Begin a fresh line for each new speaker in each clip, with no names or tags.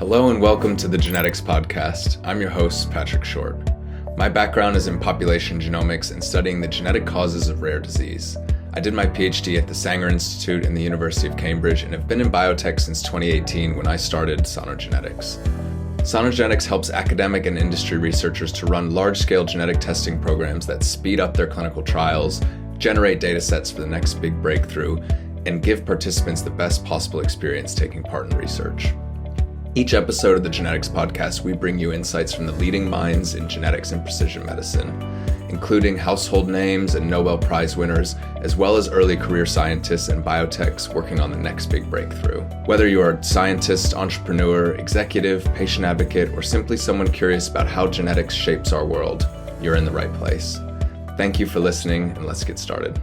Hello and welcome to the Genetics Podcast. I'm your host, Patrick Short. My background is in population genomics and studying the genetic causes of rare disease. I did my PhD at the Sanger Institute in the University of Cambridge and have been in biotech since 2018 when I started Sonogenetics. Sonogenetics helps academic and industry researchers to run large-scale genetic testing programs that speed up their clinical trials, generate data sets for the next big breakthrough, and give participants the best possible experience taking part in research. Each episode of the Genetics Podcast, we bring you insights from the leading minds in genetics and precision medicine, including household names and Nobel Prize winners, as well as early career scientists and biotechs working on the next big breakthrough. Whether you are a scientist, entrepreneur, executive, patient advocate, or simply someone curious about how genetics shapes our world, you're in the right place. Thank you for listening, and let's get started.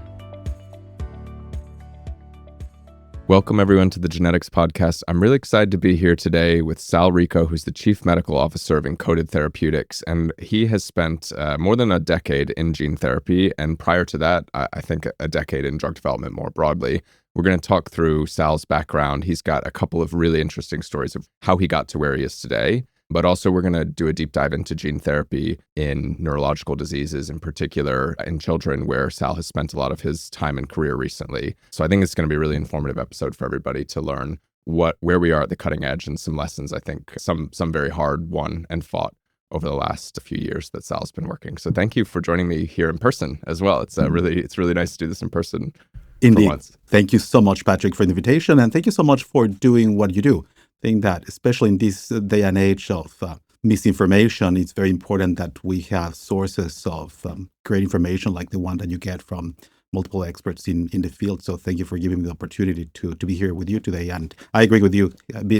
Welcome everyone to the Genetics Podcast. I'm really excited to be here today with Sal Rico, who's the Chief Medical Officer of Encoded Therapeutics. And he has spent more than a decade in gene therapy. And prior to that, I think a decade in drug development more broadly. We're going to talk through Sal's background. He's got a couple of really interesting stories of how he got to where he is today. But also we're going to do a deep dive into gene therapy in neurological diseases, in particular in children, where Sal has spent a lot of his time and career recently. So I think it's going to be a really informative episode for everybody to learn where we are at the cutting edge and some lessons, I think, some very hard won and fought over the last few years that Sal's been working. So thank you for joining me here in person as well. It's really nice to do this in person.
Indeed. Thank you so much, Patrick, for the invitation. And thank you so much for doing what you do. I think that, especially in this day and age of misinformation, it's very important that we have sources of great information like the one that you get from multiple experts in the field. So thank you for giving me the opportunity to be here with you today. And I agree with you.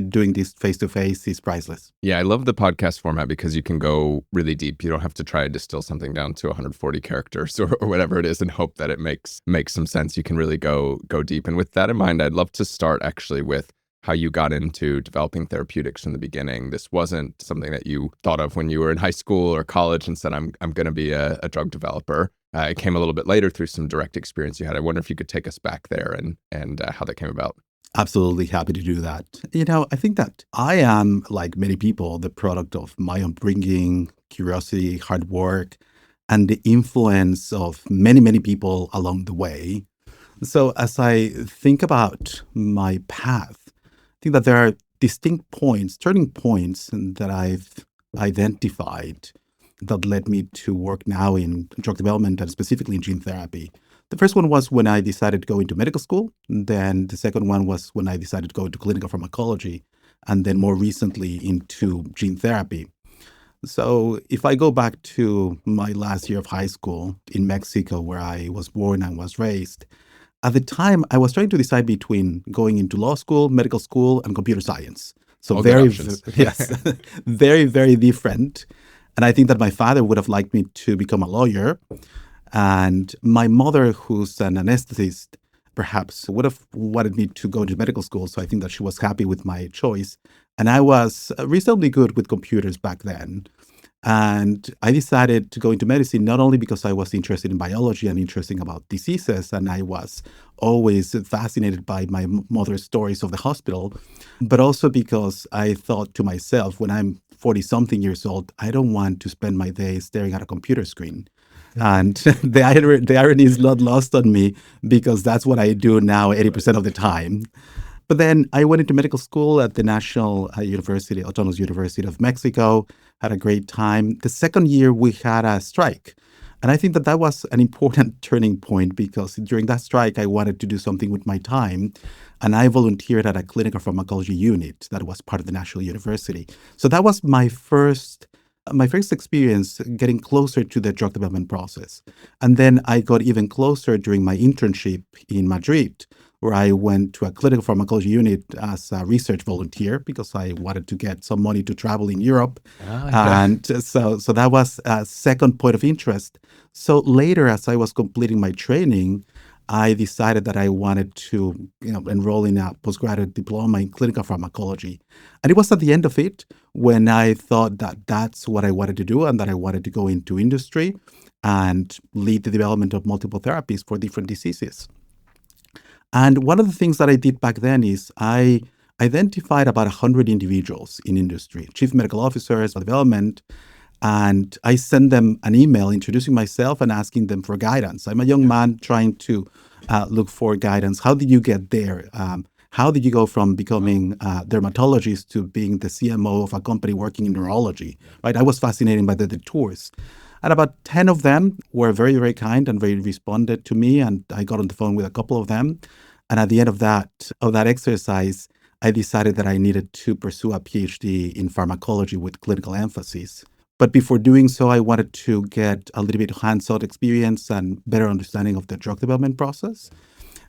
Doing this face-to-face is priceless.
Yeah, I love the podcast format because you can go really deep. You don't have to try to distill something down to 140 characters or whatever it is and hope that it makes some sense. You can really go deep. And with that in mind, I'd love to start actually with how you got into developing therapeutics from the beginning. This wasn't something that you thought of when you were in high school or college and said, I'm going to be a drug developer. It came a little bit later through some direct experience you had. I wonder if you could take us back there and how that came about.
Absolutely happy to do that. I think that I am, like many people, the product of my upbringing, curiosity, hard work, and the influence of many, many people along the way. So as I think about my path, I think that there are distinct points, turning points that I've identified that led me to work now in drug development and specifically in gene therapy. The first one was when I decided to go into medical school. Then the second one was when I decided to go into clinical pharmacology, and then more recently into gene therapy. So if I go back to my last year of high school in Mexico, where I was born and was raised, at the time, I was trying to decide between going into law school, medical school, and computer science. So very different. And I think that my father would have liked me to become a lawyer. And my mother, who's an anesthetist, perhaps would have wanted me to go into medical school. So I think that she was happy with my choice. And I was reasonably good with computers back then. And I decided to go into medicine not only because I was interested in biology and interested about diseases, and I was always fascinated by my mother's stories of the hospital, but also because I thought to myself, when I'm 40-something years old, I don't want to spend my days staring at a computer screen. And the irony is not lost on me because that's what I do now 80% of the time. But then I went into medical school at the National University, Autonomous University of Mexico, had a great time. The second year, we had a strike. And I think that that was an important turning point because during that strike, I wanted to do something with my time. And I volunteered at a clinical pharmacology unit that was part of the National University. So that was my first experience getting closer to the drug development process. And then I got even closer during my internship in Madrid, where I went to a clinical pharmacology unit as a research volunteer because I wanted to get some money to travel in Europe. And so that was a second point of interest. So later, as I was completing my training, I decided that I wanted to enroll in a postgraduate diploma in clinical pharmacology. And it was at the end of it when I thought that that's what I wanted to do and that I wanted to go into industry and lead the development of multiple therapies for different diseases. And one of the things that I did back then is I identified about 100 individuals in industry, chief medical officers, development, and I sent them an email introducing myself and asking them for guidance. I'm a young man trying to look for guidance. How did you get there? How did you go from becoming a dermatologist to being the CMO of a company working in neurology? Right? I was fascinated by the tours. And about 10 of them were very, very kind and very responded to me. And I got on the phone with a couple of them. And at the end of that exercise, I decided that I needed to pursue a PhD in pharmacology with clinical emphasis. But before doing so, I wanted to get a little bit of hands-on experience and better understanding of the drug development process.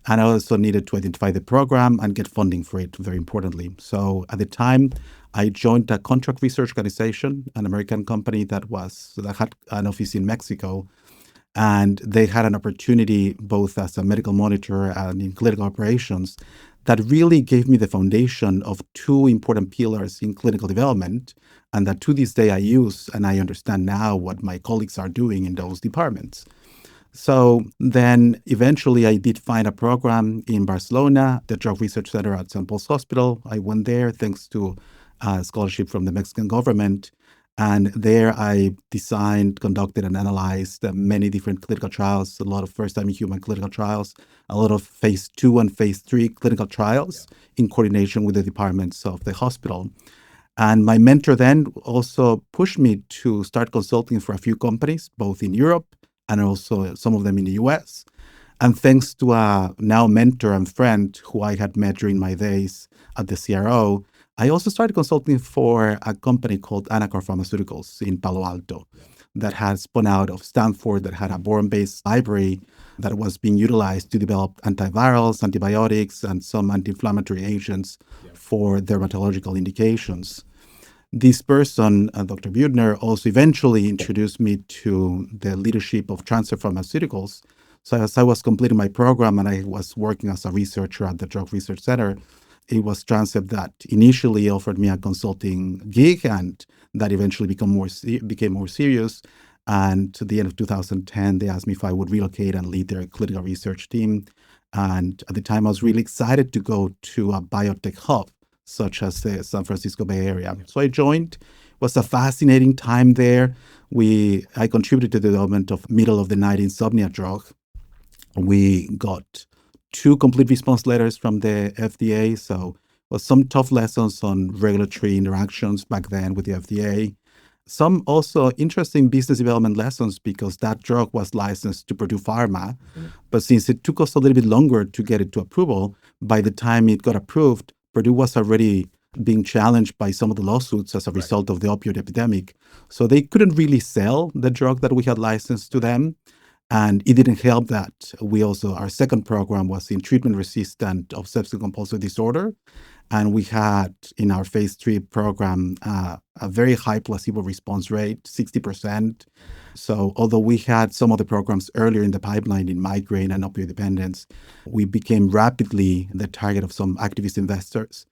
And I also needed to identify the program and get funding for it, very importantly. So at the time, I joined a contract research organization, an American company that had an office in Mexico. And they had an opportunity both as a medical monitor and in clinical operations that really gave me the foundation of two important pillars in clinical development, and that to this day I use, and I understand now what my colleagues are doing in those departments. So then eventually I did find a program in Barcelona, the Drug Research Center at St. Paul's Hospital. I went there thanks to a scholarship from the Mexican government. And there I designed, conducted, and analyzed many different clinical trials, a lot of first-time-in-human clinical trials, a lot of phase 2 and phase 3 clinical trials in coordination with the departments of the hospital. And my mentor then also pushed me to start consulting for a few companies, both in Europe and also some of them in the US. And thanks to a now mentor and friend who I had met during my days at the CRO, I also started consulting for a company called Anacar Pharmaceuticals in Palo Alto that had spun out of Stanford, that had a boron-based library that was being utilized to develop antivirals, antibiotics, and some anti-inflammatory agents for dermatological indications. This person, Dr. Buettner, also eventually introduced me to the leadership of Transfer Pharmaceuticals. So as I was completing my program and I was working as a researcher at the Drug Research Center, it was Transcept that initially offered me a consulting gig, and that eventually became more serious. And to the end of 2010, they asked me if I would relocate and lead their clinical research team. And at the time, I was really excited to go to a biotech hub, such as the San Francisco Bay Area. So I joined. It was a fascinating time there. I contributed to the development of middle-of-the-night insomnia drug. We got 2 complete response letters from the FDA. So it was some tough lessons on regulatory interactions back then with the FDA. Some also interesting business development lessons because that drug was licensed to Purdue Pharma. But since it took us a little bit longer to get it to approval, by the time it got approved, Purdue was already being challenged by some of the lawsuits as a result of the opioid epidemic. So they couldn't really sell the drug that we had licensed to them. And it didn't help that our second program was in treatment-resistant obsessive-compulsive disorder. And we had in our phase 3 program a very high placebo response rate, 60%. So although we had some of the programs earlier in the pipeline in migraine and opioid dependence, we became rapidly the target of some activist investors.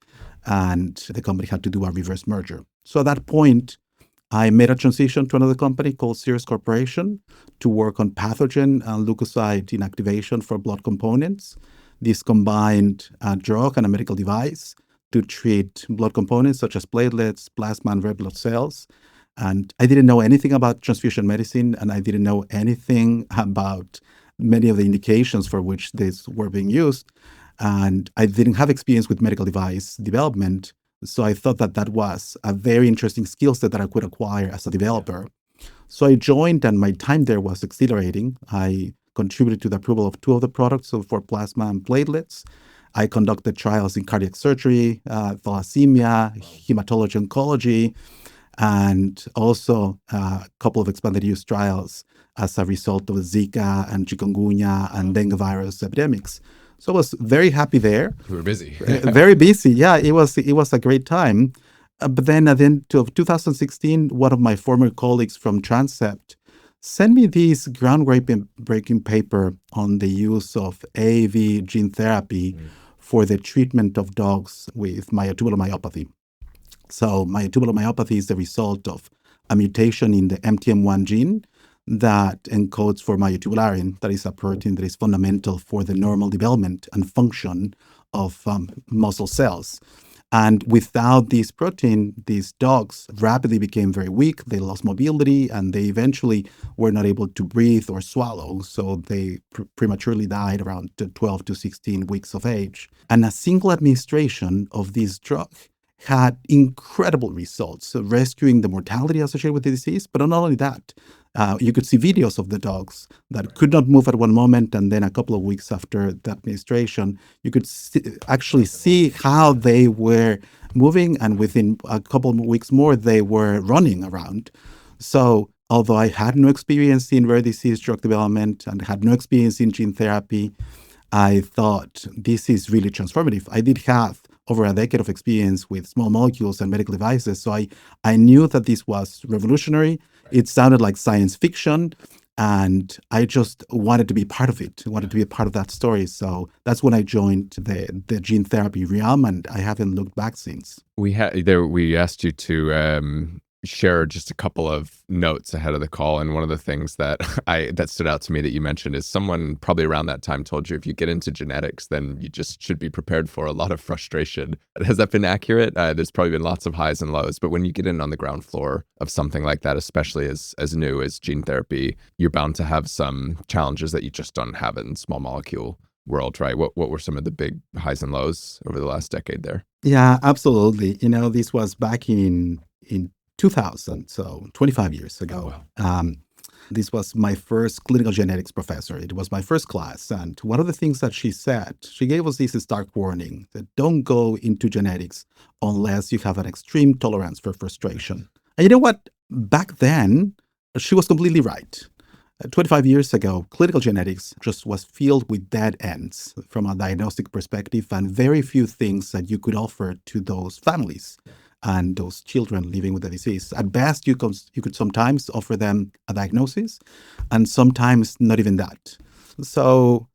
And the company had to do a reverse merger. So at that point, I made a transition to another company called Cirrus Corporation to work on pathogen and leukocyte inactivation for blood components. This combined a drug and a medical device to treat blood components such as platelets, plasma, and red blood cells. And I didn't know anything about transfusion medicine, and I didn't know anything about many of the indications for which these were being used. And I didn't have experience with medical device development. So I thought that was a very interesting skill set that I could acquire as a developer. So I joined, and my time there was exhilarating. I contributed to the approval of 2 of the products, so for plasma and platelets. I conducted trials in cardiac surgery, thalassemia, hematology oncology, and also a couple of expanded use trials as a result of Zika and chikungunya and dengue virus epidemics. So I was very happy there.
We were busy.
Very busy. Yeah, it was a great time. But then at the end of 2016, one of my former colleagues from Transcept sent me this groundbreaking paper on the use of AAV gene therapy for the treatment of dogs with myotubular myopathy. So myotubular myopathy is the result of a mutation in the MTM1 gene that encodes for myotubularin, that is a protein that is fundamental for the normal development and function of muscle cells. And without this protein, these dogs rapidly became very weak. They lost mobility, and they eventually were not able to breathe or swallow. So they prematurely died around 12 to 16 weeks of age. And a single administration of this drug had incredible results, rescuing the mortality associated with the disease. But not only that, you could see videos of the dogs that could not move at one moment, and then a couple of weeks after the administration, you could actually see how they were moving, and within a couple of weeks more, they were running around. So although I had no experience in rare disease drug development and had no experience in gene therapy, I thought this is really transformative. I did have over a decade of experience with small molecules and medical devices, so I knew that this was revolutionary. It sounded like science fiction, and I just wanted to be part of it, wanted to be a part of that story. So that's when I joined the gene therapy realm, and I haven't looked back since.
We asked you to share just a couple of notes ahead of the call, and one of the things that that stood out to me that you mentioned is someone probably around that time told you if you get into genetics, then you just should be prepared for a lot of frustration. Has that been accurate? There's probably been lots of highs and lows, but when you get in on the ground floor of something like that, especially as new as gene therapy, you're bound to have some challenges that you just don't have in small molecule world, right? What were some of the big highs and lows over the last decade there?
Yeah, absolutely. This was back in 2000, so 25 years ago.
Oh, wow.
This was my first clinical genetics professor. It was my first class. And one of the things that she said, she gave us this stark warning that don't go into genetics unless you have an extreme tolerance for frustration. And you know what? Back then, she was completely right. 25 years ago, clinical genetics just was filled with dead ends from a diagnostic perspective, and very few things that you could offer to those families and those children living with the disease. At best, you could sometimes offer them a diagnosis, and sometimes not even that. So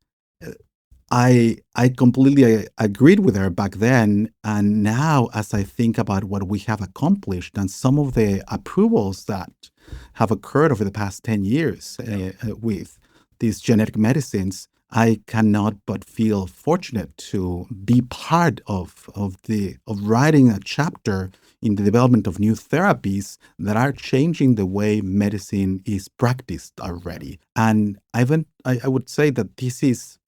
I completely agreed with her back then. And now, as I think about what we have accomplished and some of the approvals that have occurred over the past 10 years with these genetic medicines, I cannot but feel fortunate to be part of writing a chapter in the development of new therapies that are changing the way medicine is practiced already. And I would say that this is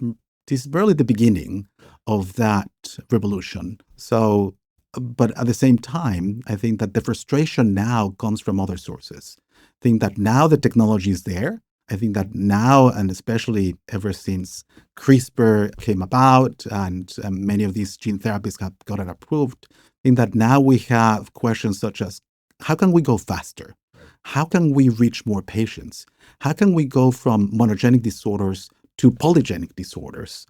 barely the beginning of that revolution. So, but at the same time, I think that the frustration now comes from other sources. I think that now the technology is there. I think that now, and especially ever since CRISPR came about and many of these gene therapies have gotten approved, I think that now we have questions such as, how can we go faster? How can we reach more patients? How can we go from monogenic disorders to polygenic disorders?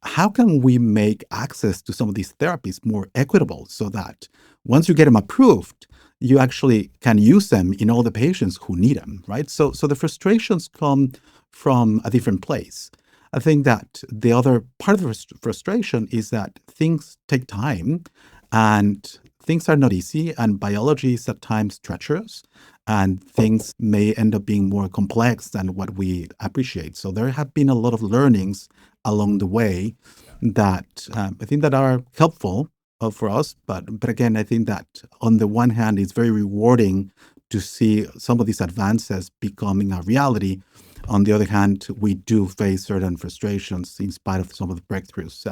How can we make access to some of these therapies more equitable so that once you get them approved, you actually can use them in all the patients who need them, right? So the frustrations come from a different place. I think that the other part of the frustration is that things take time and things are not easy, and biology is at times treacherous, and things may end up being more complex than what we appreciate. So there have been a lot of learnings along the way that I think that are helpful for us. But again, I think that on the one hand, it's very rewarding to see some of these advances becoming a reality. On the other hand, we do face certain frustrations in spite of some of the breakthroughs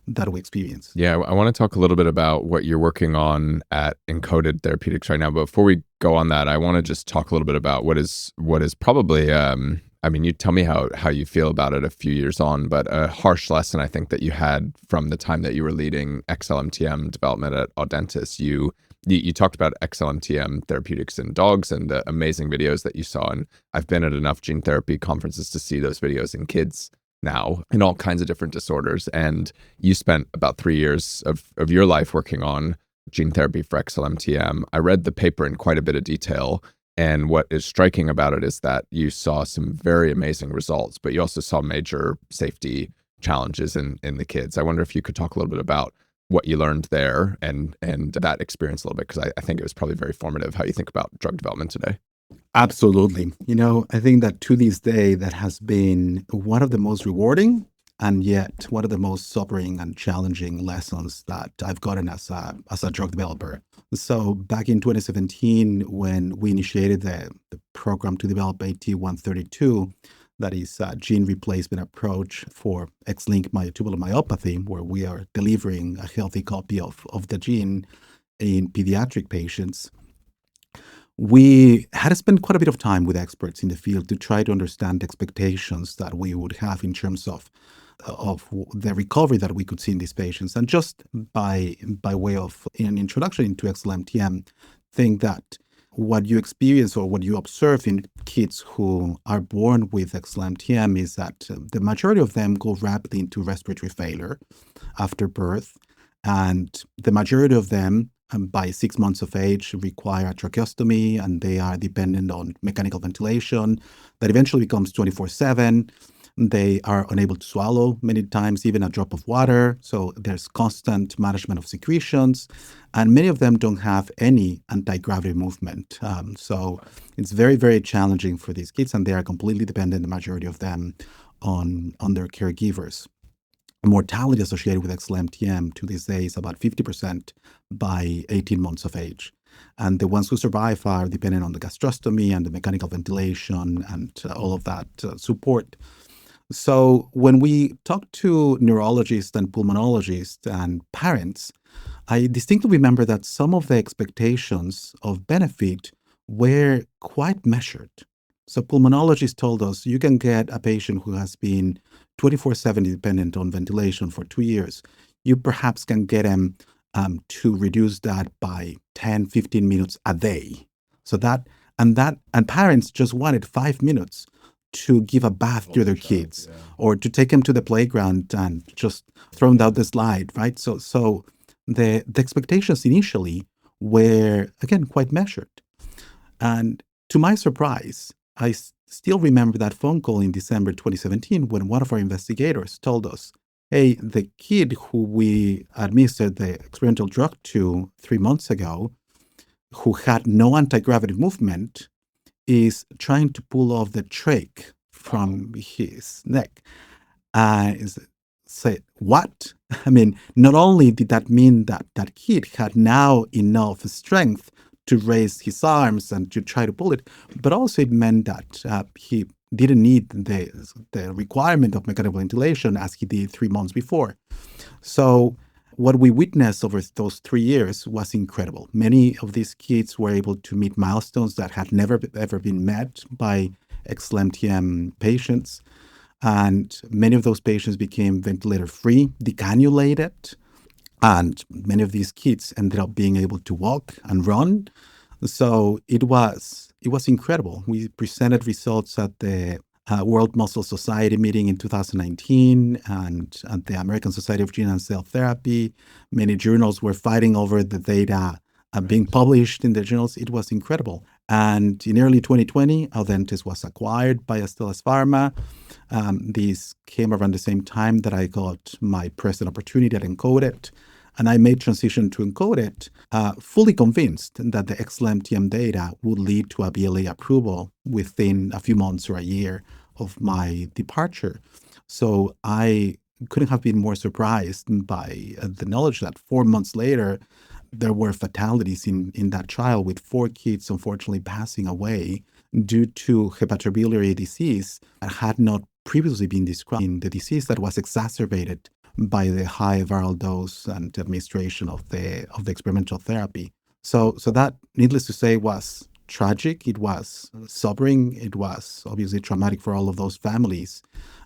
that we experience.
Yeah, I want to talk a little bit about what you're working on at Encoded Therapeutics right now. But before we go on that, I want to just talk a little bit about what is probably, I mean, you tell me how you feel about it a few years on, but a harsh lesson I think that you had from the time that you were leading XLMTM development at Audentes. You talked about XLMTM therapeutics in dogs and the amazing videos that you saw. And I've been at enough gene therapy conferences to see those videos in kids now in all kinds of different disorders. And you spent about 3 years of your life working on gene therapy for XLMTM. I read the paper in quite a bit of detail. And what is striking about it is that you saw some very amazing results, but you also saw major safety challenges in the kids. I wonder if you could talk a little bit about what you learned there and that experience a little bit, because I think it was probably very formative how you think about drug development today.
Absolutely. I think that to this day, that has been one of the most rewarding And yet, one of the most sobering and challenging lessons that I've gotten as a drug developer. So back in 2017, when we initiated the program to develop AT132, that is a gene replacement approach for X-linked myotubular myopathy, where we are delivering a healthy copy of the gene in pediatric patients, we had to spend quite a bit of time with experts in the field to try to understand expectations that we would have in terms of the recovery that we could see in these patients. And just by way of an introduction into XLMTM, think that what you experience or what you observe in kids who are born with XLMTM is that the majority of them go rapidly into respiratory failure after birth, and the majority of them by 6 months of age require a tracheostomy, and they are dependent on mechanical ventilation that eventually becomes 24/7. They are unable to swallow many times, even a drop of water. So there's constant management of secretions, and many of them don't have any anti-gravity movement. So it's very, very challenging for these kids, and they are completely dependent, the majority of them, on their caregivers. Mortality associated with XLMTM to this day is about 50% by 18 months of age. And the ones who survive are dependent on the gastrostomy and the mechanical ventilation and all of that support. So when we talk to neurologists and pulmonologists and parents, I distinctly remember that some of the expectations of benefit were quite measured. So pulmonologists told us you can get a patient who has been 24/7 dependent on ventilation for 2 years. You perhaps can get them to reduce that by 10, 15 minutes a day. So and parents just wanted 5 minutes to give a bath to their kids, or to take them to the playground and just throw them down the slide, right? So the expectations initially were, again, quite measured. And to my surprise, I still remember that phone call in December 2017 when one of our investigators told us, hey, the kid who we administered the experimental drug to 3 months ago, who had no anti-gravity movement, is trying to pull off the trach from his neck. Say, what? I mean, not only did that mean that that kid had now enough strength to raise his arms and to try to pull it, but also it meant that he didn't need the requirement of mechanical ventilation as he did 3 months before. So what we witnessed over those 3 years was incredible. Many of these kids were able to meet milestones that had never ever been met by XLMTM patients. And many of those patients became ventilator-free, decannulated. And many of these kids ended up being able to walk and run. So it was incredible. We presented results at the World Muscle Society meeting in 2019 and at the American Society of Gene and Cell Therapy. Many journals were fighting over the data being published in the journals. It was incredible. And in early 2020, Audentes was acquired by Astellas Pharma. This came around the same time that I got my present opportunity at Encoded. And I made transition to Encoded, fully convinced that the XLMTM data would lead to a BLA approval within a few months or a year of my departure. So I couldn't have been more surprised by the knowledge that 4 months later, there were fatalities in that trial, with 4 kids unfortunately passing away due to hepatobiliary disease that had not previously been described in the disease that was exacerbated by the high viral dose and administration of the experimental therapy. So that, needless to say, was tragic. It was sobering. It was obviously traumatic for all of those families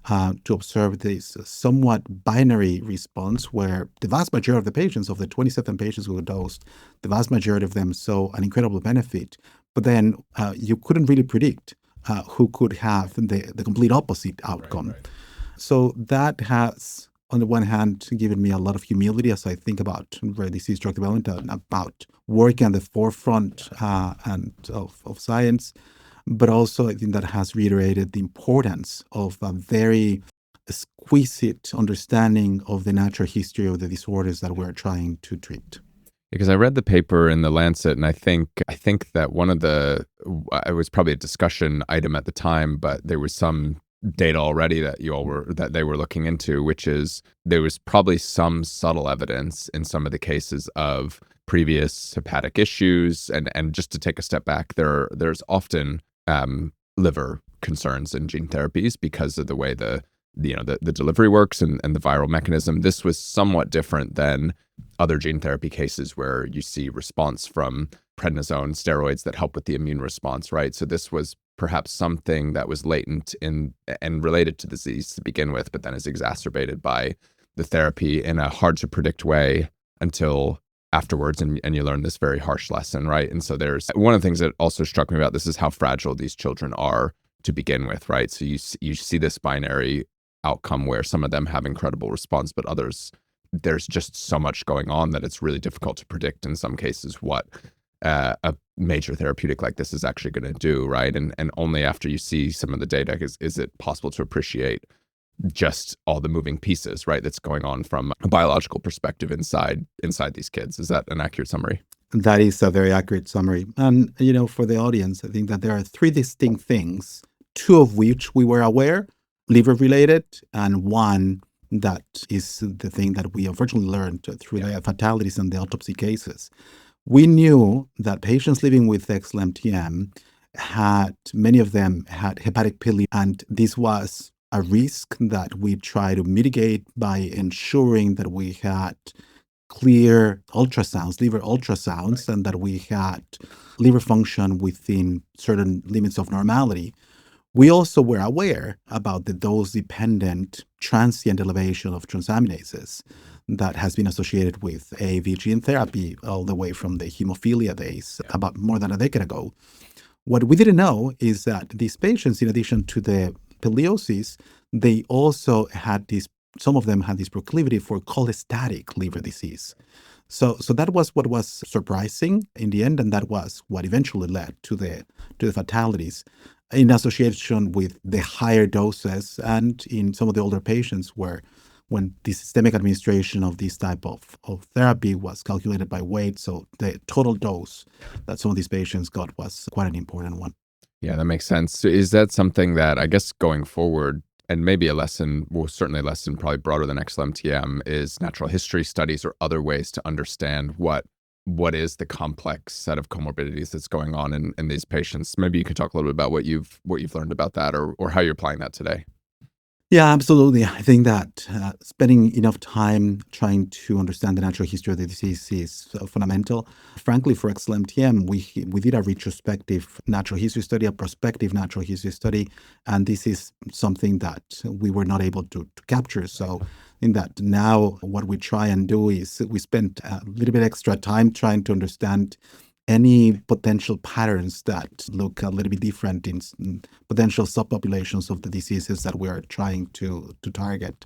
to observe this somewhat binary response, where the vast majority of the patients, of the 27 patients who were dosed, the vast majority of them saw an incredible benefit. But then you couldn't really predict who could have the complete opposite outcome. Right. So that has, on the one hand, given me a lot of humility as I think about rare disease drug development and about working on the forefront of science. But also, I think that has reiterated the importance of a very exquisite understanding of the natural history of the disorders that we're trying to treat.
Because I read the paper in the Lancet, and I think that one of it was probably a discussion item at the time, but there was some data already that they were looking into, which is there was probably some subtle evidence in some of the cases of previous hepatic issues, and just to take a step back, there's often liver concerns in gene therapies because of the way the delivery works and the viral mechanism. This was somewhat different than other gene therapy cases where you see response from prednisone steroids that help with the immune response, right? So this was perhaps something that was latent in and related to the disease to begin with, but then is exacerbated by the therapy in a hard to predict way until afterwards, and you learn this very harsh lesson, right? And so there's one of the things that also struck me about this is how fragile these children are to begin with, right? So you see this binary outcome where some of them have incredible response, but others, there's just so much going on that it's really difficult to predict in some cases what a major therapeutic like this is actually going to do, right? And only after you see some of the data is it possible to appreciate just all the moving pieces, right, that's going on from a biological perspective inside these kids. Is that an accurate summary?
That is a very accurate summary. And, for the audience, I think that there are three distinct things, two of which we were aware, liver related, and one that is the thing that we unfortunately learned through the fatalities and the autopsy cases. We knew that patients living with XLMTM many of them had hepatic pili, and this was a risk that we try to mitigate by ensuring that we had clear ultrasounds, liver ultrasounds, and that we had liver function within certain limits of normality. We also were aware about the dose-dependent transient elevation of transaminases that has been associated with AAV gene therapy all the way from the hemophilia days, about more than a decade ago. What we didn't know is that these patients, in addition to the piliosis, they also had some of them had this proclivity for cholestatic liver disease. So that was what was surprising in the end, and that was what eventually led to the fatalities in association with the higher doses and in some of the older patients when the systemic administration of this type of therapy was calculated by weight. So the total dose that some of these patients got was quite an important one.
Yeah, that makes sense. So is that something that I guess going forward, and maybe a lesson, well, certainly a lesson probably broader than XLMTM, is natural history studies or other ways to understand what is the complex set of comorbidities that's going on in these patients? Maybe you could talk a little bit about what you've learned about that or how you're applying that today.
Yeah, absolutely. I think that spending enough time trying to understand the natural history of the disease is fundamental. Frankly, for XLMTM, we did a retrospective natural history study, a prospective natural history study, and this is something that we were not able to capture. So in that now what we try and do is we spend a little bit extra time trying to understand any potential patterns that look a little bit different in potential subpopulations of the diseases that we are trying to target.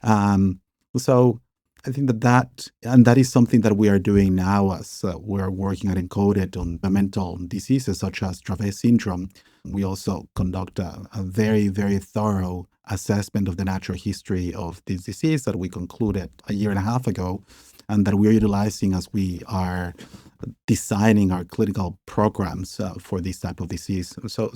So I think that is something that we are doing now as we're working at Encoded on mental diseases such as Dravet syndrome. We also conduct a very, very thorough assessment of the natural history of this disease that we concluded a year and a half ago, and that we're utilizing as we are designing our clinical programs for this type of disease. So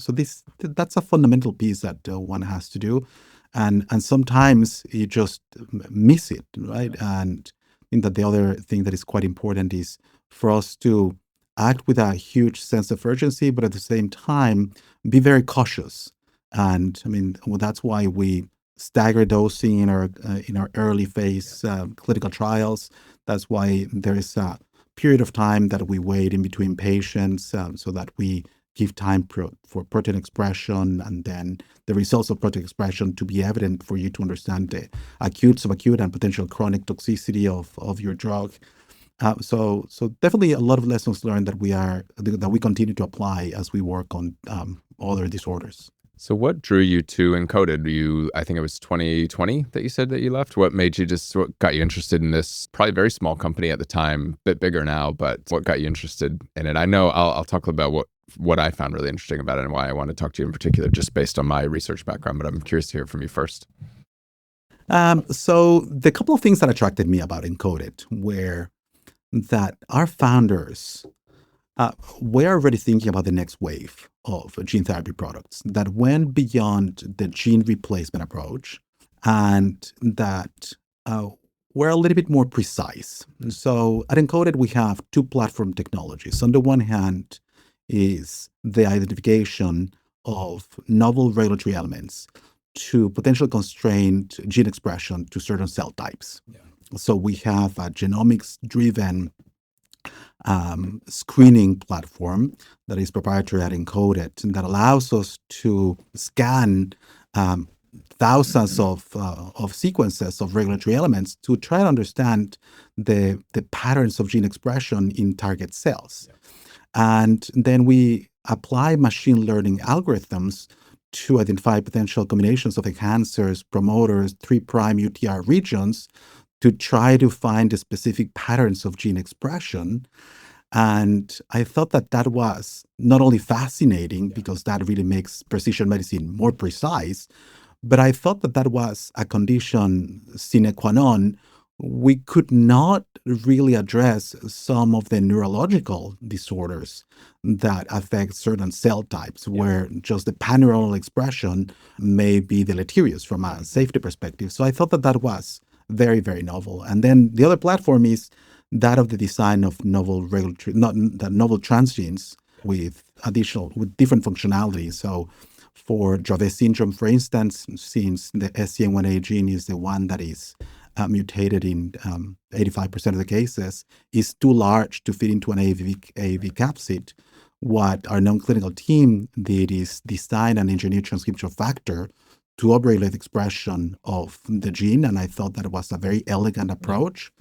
that's a fundamental piece that one has to do, and sometimes you just miss it, right? And I think that the other thing that is quite important is for us to act with a huge sense of urgency, but at the same time be very cautious. And I mean, well, that's why we stagger dosing in our early phase clinical trials. That's why there is a period of time that we wait in between patients so that we give time for protein expression and then the results of protein expression to be evident for you to understand the acute, subacute, and potential chronic toxicity of your drug. So definitely a lot of lessons learned that we continue to apply as we work on other disorders.
So what drew you to Encoded? I think it was 2020 that you said that you left. What got you interested in this probably very small company at the time, a bit bigger now, but what got you interested in it? I know I'll talk about what I found really interesting about it and why I want to talk to you in particular, just based on my research background, but I'm curious to hear from you first.
So the couple of things that attracted me about Encoded were that our founders We're already thinking about the next wave of gene therapy products that went beyond the gene replacement approach and that were a little bit more precise. So at Encoded, we have two platform technologies. On the one hand is the identification of novel regulatory elements to potentially constrain gene expression to certain cell types. Yeah. So we have a genomics-driven screening platform that is proprietary at Encoded that allows us to scan thousands of sequences of regulatory elements to try to understand the patterns of gene expression in target cells. Yeah. And then we apply machine learning algorithms to identify potential combinations of enhancers, promoters, 3' UTR regions to try to find the specific patterns of gene expression. And I thought that that was not only fascinating because that really makes precision medicine more precise, but I thought that that was a condition sine qua non. We could not really address some of the neurological disorders that affect certain cell types, where just the pan-neuronal expression may be deleterious from a safety perspective. So I thought that that was very, very novel. And then the other platform is that of the design of novel regulatory, novel transgenes with different functionalities. So for Dravet syndrome, for instance, since the SCN1A gene is the one that is mutated in 85% of the cases, is too large to fit into an AAV capsid. What our non-clinical team did is design an engineered transcription factor to upregulate expression of the gene, and I thought that was a very elegant approach.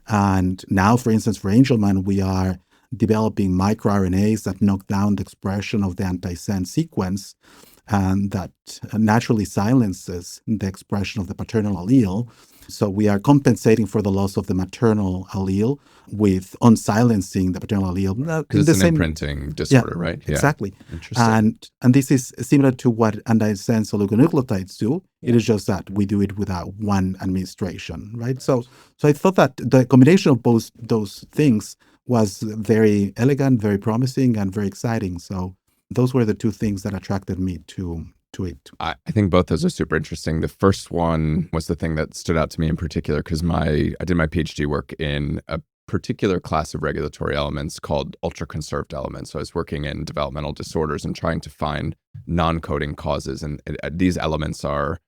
And now, for instance, for Angelman, we are developing microRNAs that knock down the expression of the antisense sequence and that naturally silences the expression of the paternal allele. So we are compensating for the loss of the maternal allele with unsilencing the paternal allele.
Because it's an imprinting disorder, right?
Yeah, exactly.
Interesting.
And this is similar to what antisense oligonucleotides do. It is just that we do it without one administration, right? So I thought that the combination of both those things was very elegant, very promising, and very exciting. So those were the two things that attracted me to it.
I think both those are super interesting. The first one was the thing that stood out to me in particular because I did my PhD work in a particular class of regulatory elements called ultra-conserved elements. So I was working in developmental disorders and trying to find non-coding causes. And these elements are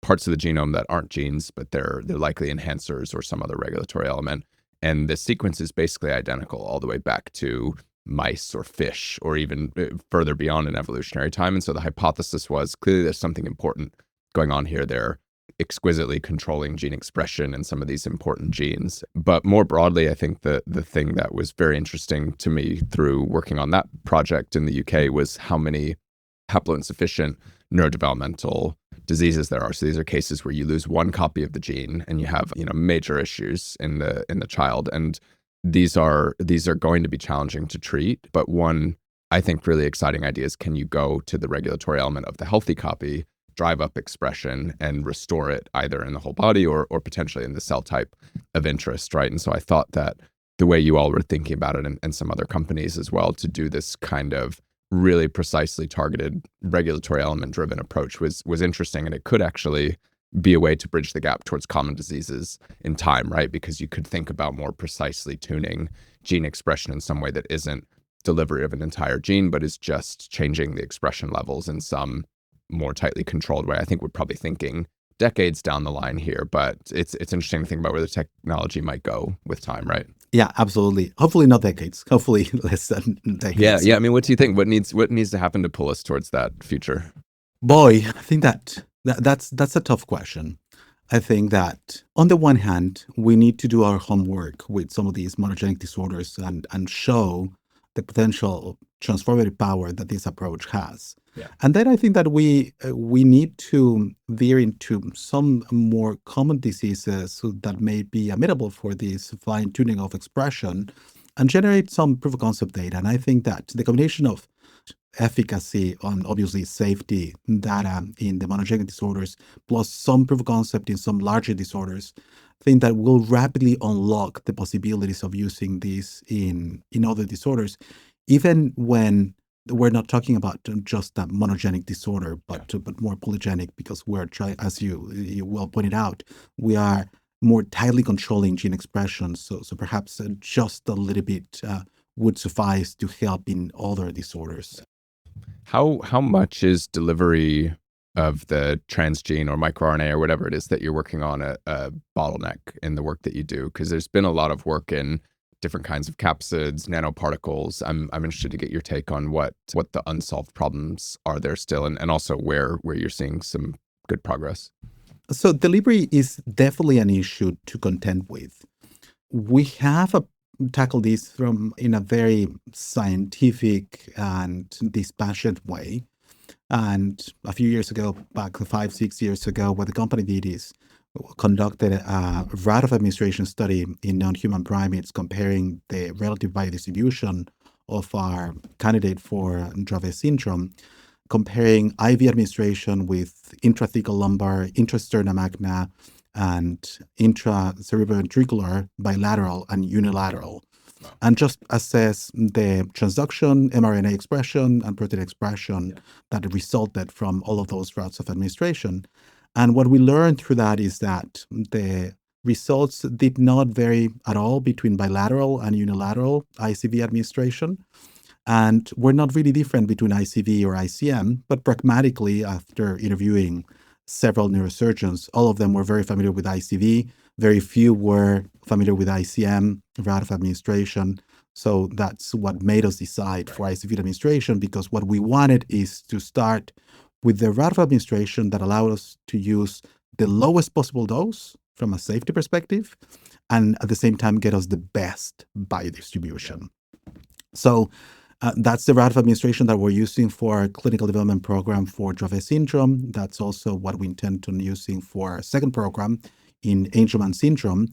parts of the genome that aren't genes, but they're likely enhancers or some other regulatory element. And the sequence is basically identical all the way back to mice or fish or even further beyond in evolutionary time. And so the hypothesis was clearly there's something important going on here. They're exquisitely controlling gene expression in some of these important genes. But more broadly, I think the thing that was very interesting to me through working on that project in the UK was how many haploinsufficient neurodevelopmental diseases there are. So these are cases where you lose one copy of the gene and you have, major issues in the child. And these are going to be challenging to treat. But one, I think, really exciting idea is, can you go to the regulatory element of the healthy copy, drive up expression, and restore it either in the whole body or potentially in the cell type of interest, right? And so I thought that the way you all were thinking about it, and some other companies as well, to do this kind of really precisely targeted regulatory element-driven approach was interesting, and it could actually be a way to bridge the gap towards common diseases in time, right? Because you could think about more precisely tuning gene expression in some way that isn't delivery of an entire gene, but is just changing the expression levels in some more tightly controlled way. I think we're probably thinking decades down the line here, but it's interesting to think about where the technology might go with time, right?
Yeah, absolutely. Hopefully not decades. Hopefully less than decades.
Yeah. I mean, what do you think? What needs to happen to pull us towards that future?
Boy, I think that's a tough question. I think that on the one hand, we need to do our homework with some of these monogenic disorders and show the potential transformative power that this approach has. Yeah. And then I think that we need to veer into some more common diseases that may be amenable for this fine-tuning of expression and generate some proof of concept data. And I think that the combination of efficacy on obviously safety data in the monogenic disorders plus some proof of concept in some larger disorders, I think that will rapidly unlock the possibilities of using this in other disorders, even when we're not talking about just a monogenic disorder, but more polygenic, because we're trying, as you well pointed out, we are more tightly controlling gene expression. So perhaps just a little bit would suffice to help in other disorders.
How much is delivery of the transgene or microRNA or whatever it is that you're working on a bottleneck in the work that you do? Because there's been a lot of work in different kinds of capsids, nanoparticles. I'm interested to get your take on what the unsolved problems are there still, and also where you're seeing some good progress.
So delivery is definitely an issue to contend with. We have tackled this in a very scientific and dispassionate way. And a few years ago, back 5-6 years ago, what the company did is conducted a route of administration study in non-human primates comparing the relative biodistribution of our candidate for Dravet syndrome, comparing IV administration with intrathecal lumbar, intrasternal magna, and intracerebroventricular, bilateral, and unilateral, and just assess the transduction, mRNA expression, and protein expression that resulted from all of those routes of administration. And what we learned through that is that the results did not vary at all between bilateral and unilateral ICV administration. And were not really different between ICV or ICM, but pragmatically, after interviewing several neurosurgeons, all of them were very familiar with ICV. Very few were familiar with ICM, route of administration. So that's what made us decide for ICV administration, because what we wanted is to start with the route of administration that allowed us to use the lowest possible dose from a safety perspective, and at the same time get us the best biodistribution. So that's the route of administration that we're using for our clinical development program for Dravet syndrome. That's also what we intend on using for our second program in Angelman syndrome.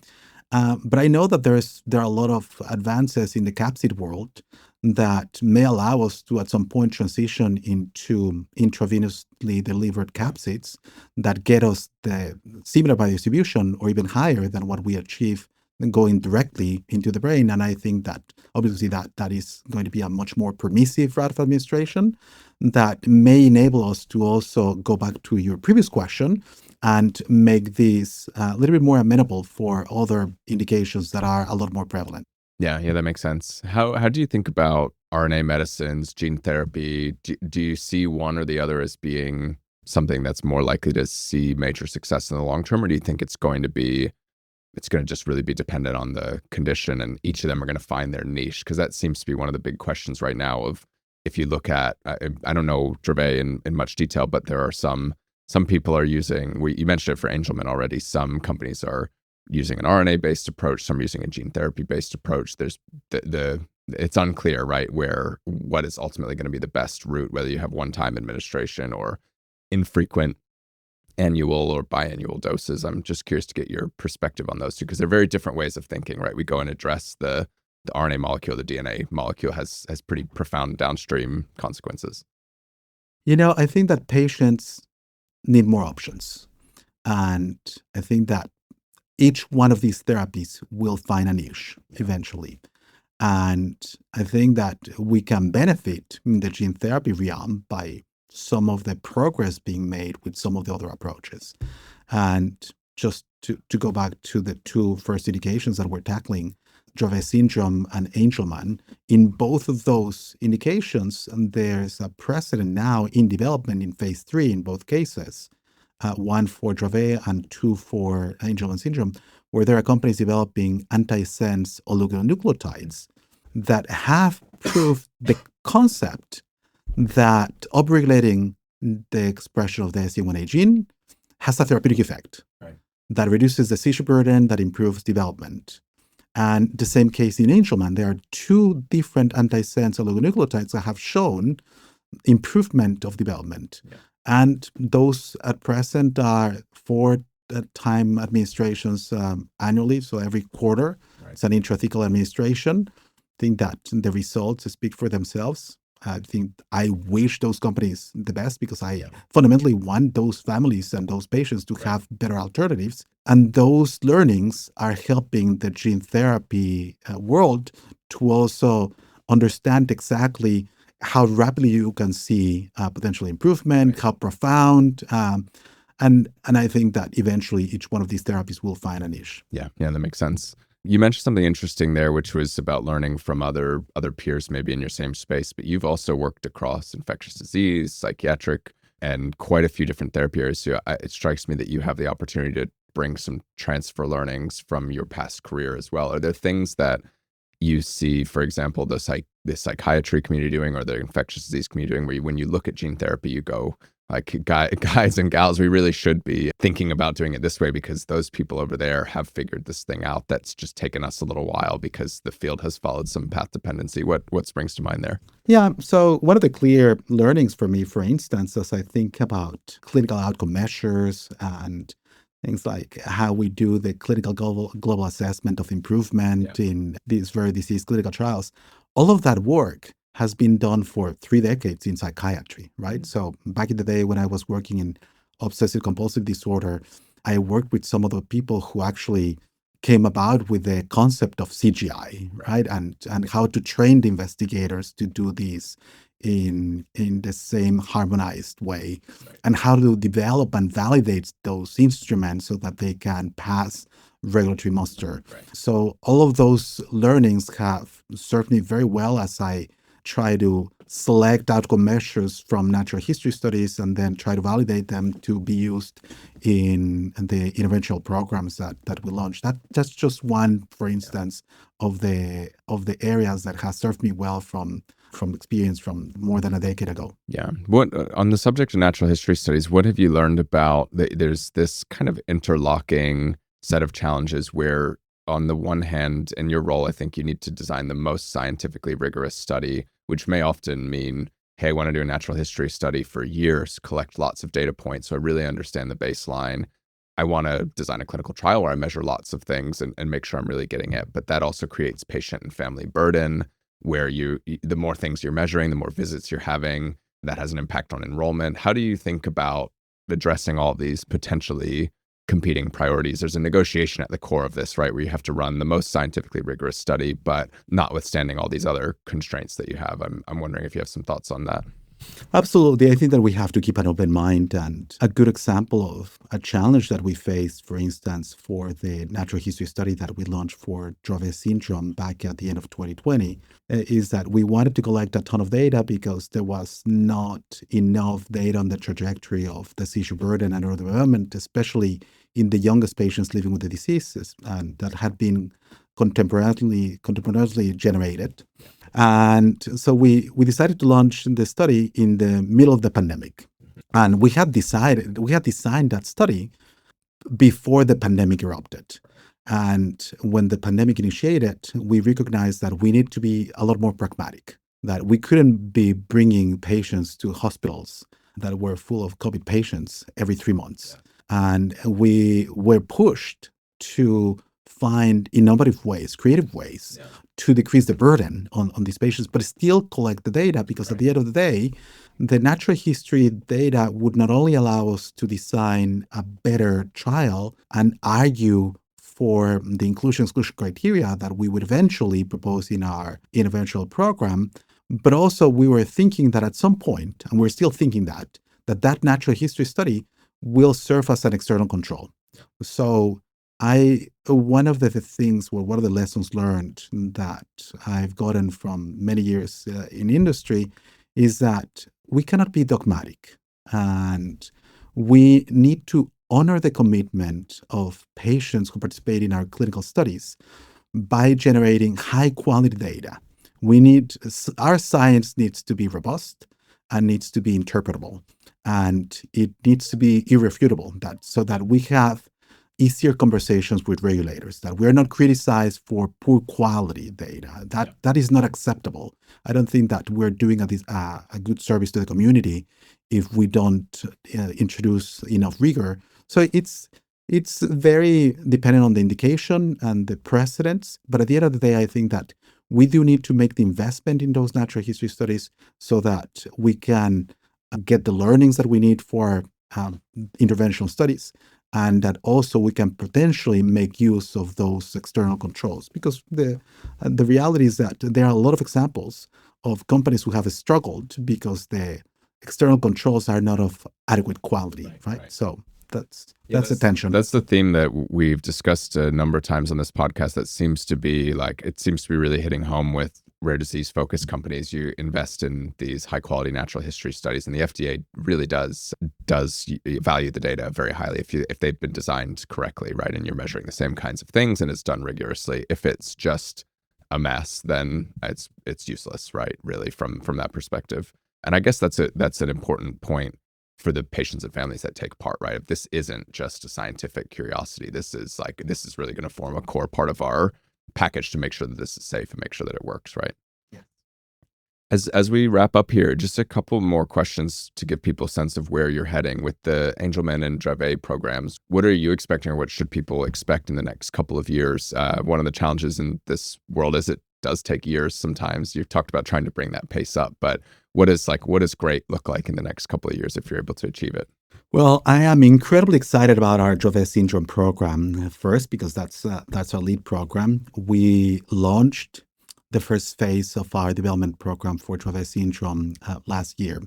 But I know that there are a lot of advances in the capsid world that may allow us to, at some point, transition into intravenously delivered capsids that get us the similar biodistribution or even higher than what we achieve going directly into the brain. And I think that obviously that is going to be a much more permissive route of administration that may enable us to also go back to your previous question and make these a little bit more amenable for other indications that are a lot more prevalent.
Yeah, that makes sense. How do you think about RNA medicines, gene therapy? Do you see one or the other as being something that's more likely to see major success in the long term, or do you think it's going to just really be dependent on the condition, and each of them are going to find their niche? Because that seems to be one of the big questions right now. Of if you look at, I don't know Dravet in much detail, but there are some people are using. You mentioned it for Angelman already. Some companies are using an RNA-based approach. Some are using a gene therapy-based approach. There's it's unclear, right, what is ultimately going to be the best route, whether you have one-time administration or infrequent annual or biannual doses. I'm just curious to get your perspective on those two, because they're very different ways of thinking, right? We go and address the RNA molecule, the DNA molecule has pretty profound downstream consequences.
I think that patients need more options. And I think that each one of these therapies will find a niche eventually. And I think that we can benefit in the gene therapy realm by some of the progress being made with some of the other approaches. And just to go back to the two first indications that we're tackling, Dravet syndrome and Angelman, in both of those indications, there's a precedent now in development in phase 3 in both cases, one for Dravet and two for Angelman syndrome, where there are companies developing antisense oligonucleotides that have proved the concept that upregulating the expression of the SCN1A gene has a therapeutic effect,
right,
that reduces the seizure burden, that improves development. And the same case in Angelman, there are two different antisense oligonucleotides that have shown improvement of development. Yeah. And those at present are 4-time administrations annually, so every quarter. Right. It's an intrathecal administration. I think that the results speak for themselves. I think I wish those companies the best, because I fundamentally want those families and those patients to have better alternatives. And those learnings are helping the gene therapy world to also understand exactly how rapidly you can see potential improvement, how profound, and I think that eventually each one of these therapies will find a niche.
Yeah, that makes sense. You mentioned something interesting there, which was about learning from other peers, maybe in your same space. But you've also worked across infectious disease, psychiatric, and quite a few different therapy areas. So it strikes me that you have the opportunity to bring some transfer learnings from your past career as well. Are there things that you see, for example, the psychiatry community doing, or the infectious disease community doing, where when you look at gene therapy, you go, like, guys and gals, we really should be thinking about doing it this way because those people over there have figured this thing out that's just taken us a little while because the field has followed some path dependency. What springs to mind there?
Yeah, so one of the clear learnings for me, for instance, as I think about clinical outcome measures and things like how we do the clinical global assessment of improvement in these rare disease clinical trials, all of that work has been done for 3 decades in psychiatry, right? So back in the day when I was working in obsessive compulsive disorder, I worked with some of the people who actually came about with the concept of CGI, right? And how to train the investigators to do these in the same harmonized way, and how to develop and validate those instruments so that they can pass regulatory muster. So all of those learnings have served me very well as I try to select outcome measures from natural history studies and then try to validate them to be used in the interventional programs that we launch. That's just one, for instance, of the areas that has served me well from experience from more than a decade ago.
Yeah. What on the subject of natural history studies, what have you learned about there's this kind of interlocking set of challenges where, on the one hand, in your role, I think you need to design the most scientifically rigorous study, which may often mean, hey, I want to do a natural history study for years, collect lots of data points so I really understand the baseline. I want to design a clinical trial where I measure lots of things and make sure I'm really getting it. But that also creates patient and family burden, where the more things you're measuring, the more visits you're having, that has an impact on enrollment. How do you think about addressing all these potentially competing priorities? There's a negotiation at the core of this, right? Where you have to run the most scientifically rigorous study, but notwithstanding all these other constraints that you have. I'm wondering if you have some thoughts on that.
Absolutely. I think that we have to keep an open mind. And a good example of a challenge that we faced, for instance, for the natural history study that we launched for Dravet syndrome back at the end of 2020, is that we wanted to collect a ton of data because there was not enough data on the trajectory of the seizure burden and neurodevelopment, especially in the youngest patients living with the diseases, and that had been contemporaneously generated. And so we decided to launch the study in the middle of the pandemic. And we had designed that study before the pandemic erupted. And when the pandemic initiated, we recognized that we need to be a lot more pragmatic, that we couldn't be bringing patients to hospitals that were full of COVID patients every 3 months. And we were pushed to find innovative ways, creative ways to decrease the burden on these patients, but still collect the data, because at the end of the day, the natural history data would not only allow us to design a better trial and argue for the inclusion-exclusion criteria that we would eventually propose in our interventional program, but also we were thinking that at some point, and we're still thinking that natural history study will serve as an external control. So one of the lessons learned that I've gotten from many years in industry is that we cannot be dogmatic, and we need to honor the commitment of patients who participate in our clinical studies by generating high quality data. Our science needs to be robust and needs to be interpretable, and it needs to be irrefutable, so that we have easier conversations with regulators, that we're not criticized for poor quality data. That is not acceptable. I don't think that we're doing a good service to the community if we don't introduce enough rigor. So it's very dependent on the indication and the precedents. But at the end of the day, I think that we do need to make the investment in those natural history studies so that we can get the learnings that we need for interventional studies, and that also we can potentially make use of those external controls, because the reality is that there are a lot of examples of companies who have struggled because the external controls are not of adequate quality, right? So that's the tension.
That's the theme that we've discussed a number of times on this podcast. That seems to be really hitting home with rare disease focused companies. You invest in these high quality natural history studies, and the FDA really does value the data very highly if they've been designed correctly, right? And you're measuring the same kinds of things and it's done rigorously. If it's just a mess, then it's useless, right? Really, from that perspective. And I guess that's an important point for the patients and families that take part, right? If this isn't just a scientific curiosity, this is really going to form a core part of our package to make sure that this is safe and make sure that it works, right?
Yeah.
As we wrap up here, just a couple more questions to give people a sense of where you're heading with the Angelman and Dravet programs. What are you expecting, or what should people expect in the next couple of years? One of the challenges in this world is it does take years sometimes. You've talked about trying to bring that pace up, but what does great look like in the next couple of years if you're able to achieve it?
Well, I am incredibly excited about our Dravet syndrome program. First, because that's our lead program. We launched the first phase of our development program for Dravet syndrome last year,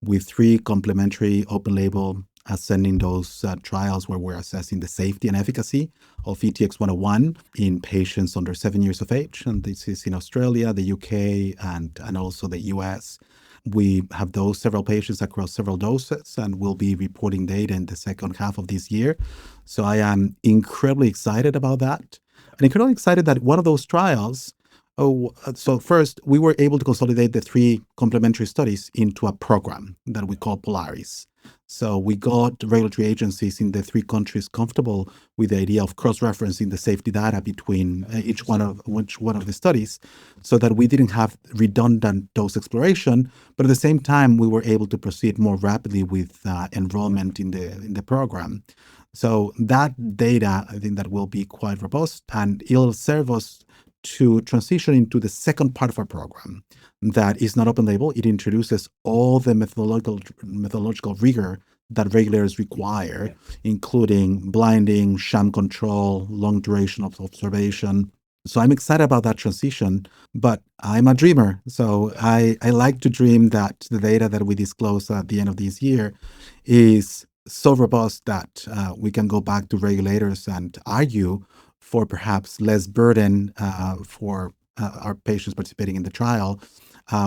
with 3 complementary open-label ascending dose trials where we're assessing the safety and efficacy of ETX-101 in patients under 7 years of age. And this is in Australia, the UK, and also the US. We have dosed several patients across several doses, and we'll be reporting data in the second half of this year. So I am incredibly excited about that. And incredibly excited that one of those trials, so first, we were able to consolidate the 3 complementary studies into a program that we call Polaris. So we got regulatory agencies in the 3 countries comfortable with the idea of cross-referencing the safety data between each one of the studies, so that we didn't have redundant dose exploration, but at the same time we were able to proceed more rapidly with enrollment in the program. So that data, I think that will be quite robust, and it'll serve us to transition into the second part of our program that is not open label. It introduces all the methodological rigor that regulators require, including blinding, sham control, long duration of observation. So I'm excited about that transition, but I'm a dreamer. So I like to dream that the data that we disclose at the end of this year is so robust that we can go back to regulators and argue for perhaps less burden for our patients participating in the trial,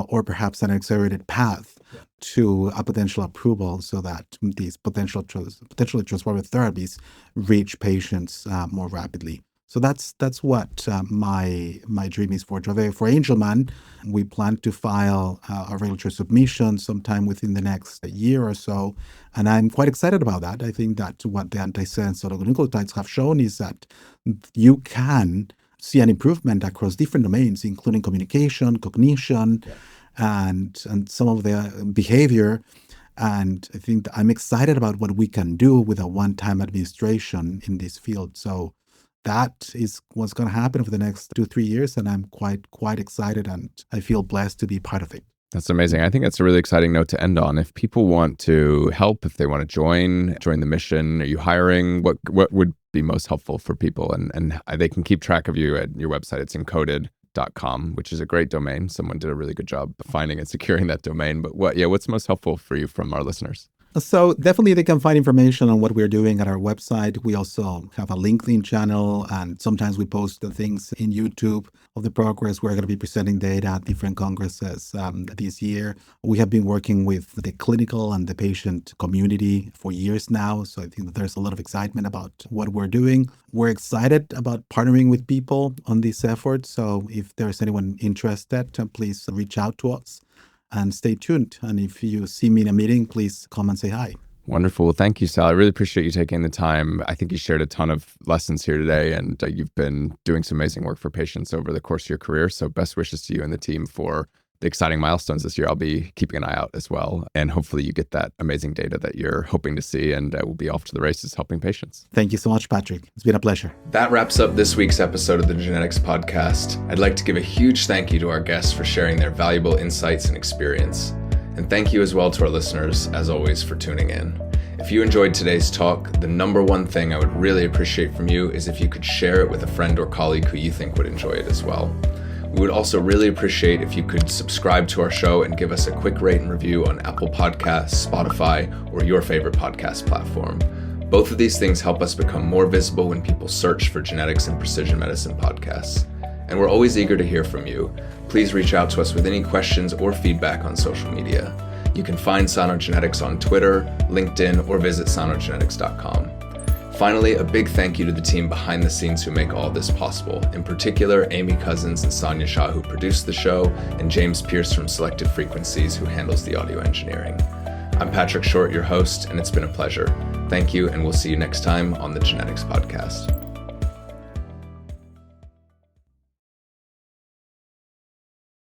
or perhaps an accelerated path to a potential approval, so that these potentially transformative therapies reach patients more rapidly. So that's what my dream is for Dravet. For Angelman, we plan to file a regulatory submission sometime within the next year or so, and I'm quite excited about that. I think that what the antisense oligonucleotides have shown is that you can see an improvement across different domains, including communication, cognition, and some of the behavior. And I think that I'm excited about what we can do with a one-time administration in this field. So that is what's going to happen over the next 2-3 years, and I'm quite excited, and I feel blessed to be part of it.
That's amazing. I think that's a really exciting note to end on. If people want to help, if they want to join the mission, are you hiring? What would be most helpful for people? And they can keep track of you at your website. It's encoded.com, which is a great domain. Someone did a really good job finding and securing that domain. But what's most helpful for you from our listeners?
So definitely they can find information on what we're doing at our website. We also have a LinkedIn channel, and sometimes we post the things in YouTube of the progress. We're going to be presenting data at different congresses this year. We have been working with the clinical and the patient community for years now. So I think that there's a lot of excitement about what we're doing. We're excited about partnering with people on this effort. So if there's anyone interested, please reach out to us. And stay tuned. And if you see me in a meeting, please come and say hi.
Wonderful. Well, thank you, Sal. I really appreciate you taking the time. I think you shared a ton of lessons here today, and you've been doing some amazing work for patients over the course of your career. So best wishes to you and the team for the exciting milestones this year. I'll be keeping an eye out as well. And hopefully you get that amazing data that you're hoping to see, and we'll be off to the races helping patients.
Thank you so much, Patrick. It's been a pleasure.
That wraps up this week's episode of the Genetics Podcast. I'd like to give a huge thank you to our guests for sharing their valuable insights and experience. And thank you as well to our listeners, as always, for tuning in. If you enjoyed today's talk, the number one thing I would really appreciate from you is if you could share it with a friend or colleague who you think would enjoy it as well. We would also really appreciate if you could subscribe to our show and give us a quick rate and review on Apple Podcasts, Spotify, or your favorite podcast platform. Both of these things help us become more visible when people search for genetics and precision medicine podcasts. And we're always eager to hear from you. Please reach out to us with any questions or feedback on social media. You can find Sanogenetics on Twitter, LinkedIn, or visit sanogenetics.com. Finally, a big thank you to the team behind the scenes who make all this possible, in particular Amy Cousins and Sonia Shah who produced the show, and James Pierce from Selected Frequencies who handles the audio engineering. I'm Patrick Short, your host, and it's been a pleasure. Thank you, and we'll see you next time on the Genetics Podcast.